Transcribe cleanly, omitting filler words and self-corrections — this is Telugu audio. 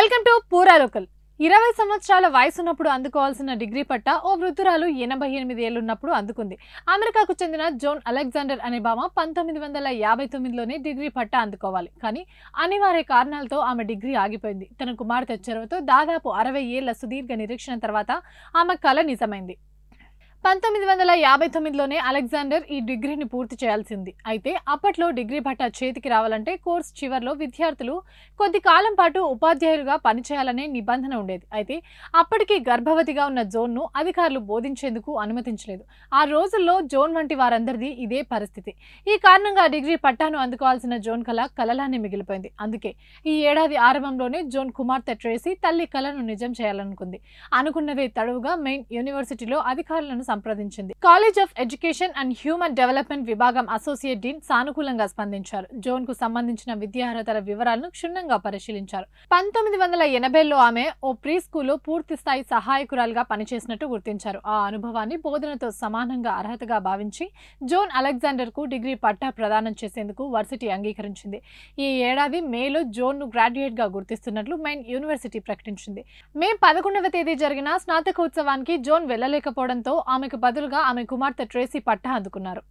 వెల్కమ్ టు పూరా లోకల్. 20 సంవత్సరాల వయసున్నప్పుడు అందుకోవాల్సిన డిగ్రీ పట్టా ఓ వృద్ధురాలు 88 ఏళ్లున్నప్పుడు అందుకుంది. అమెరికాకు చెందిన జోన్ అలెగ్జాండర్ అనే భామ 1959లోనే డిగ్రీ పట్టా అందుకోవాలి. కానీ అనివార్య కారణాలతో ఆమె డిగ్రీ ఆగిపోయింది. తన కుమార్తె చొరవతో దాదాపు 60 ఏళ్ల సుదీర్ఘ నిరీక్షణ తర్వాత ఆమె కల నిజమైంది. 1959లోనే అలెగ్జాండర్ ఈ డిగ్రీని పూర్తి చేయాల్సింది. అయితే అప్పట్లో డిగ్రీ పట్టా చేతికి రావాలంటే కోర్సు చివర్లో విద్యార్థులు కొద్ది కాలం పాటు ఉపాధ్యాయులుగా పనిచేయాలనే నిబంధన ఉండేది. అయితే అప్పటికి గర్భవతిగా ఉన్న జోన్ను అధికారులు బోధించేందుకు అనుమతించలేదు. ఆ రోజుల్లో జోన్ వంటి వారందరిది ఇదే పరిస్థితి. ఈ కారణంగా డిగ్రీ పట్టాను అందుకోవాల్సిన జోన్ కళ కలలానే మిగిలిపోయింది. అందుకే ఈ ఏడాది ఆరంభంలోనే జోన్ కుమార్తె ట్రేసీ తల్లి కలను నిజం చేయాలనుకుంది. అనుకున్నదే తడువుగా మెయిన్ యూనివర్సిటీలో అధికారులను సంప్రదించింది. College of education and human development విభాగం అసోసియేట్ డీన్ సానుకూలంగా స్పందించారు. జోన్ కు సంబంధించిన విద్యార్హతల వివరాలను క్షుణ్ణంగా పరిశీలించారు. 1980లో ఆమె ఓ ప్రీ స్కూల్లో పూర్తి స్థాయి సహాయకురాలుగా పనిచేసినట్టు గుర్తించారు. ఆ అనుభవాన్ని బోధనతో సమానంగా అర్హతగా భావించి జోన్ అలెగ్జాండర్ కు డిగ్రీ పట్టా ప్రదానం చేసేందుకు వర్సిటీ అంగీకరించింది. ఈ ఏడాది మేలో జోన్ ను గ్రాడ్యుయేట్ గా గుర్తిస్తున్నట్లు మెయిన్ యూనివర్సిటీ ప్రకటించింది. మే 11వ తేదీ జరిగిన స్నాతకోత్సవానికి జోన్ వెళ్లలేకపోవడంతో ఆమెకు బదులుగా ఆమె కుమార్తె ట్రేసీ పట్టా అందుకున్నారు.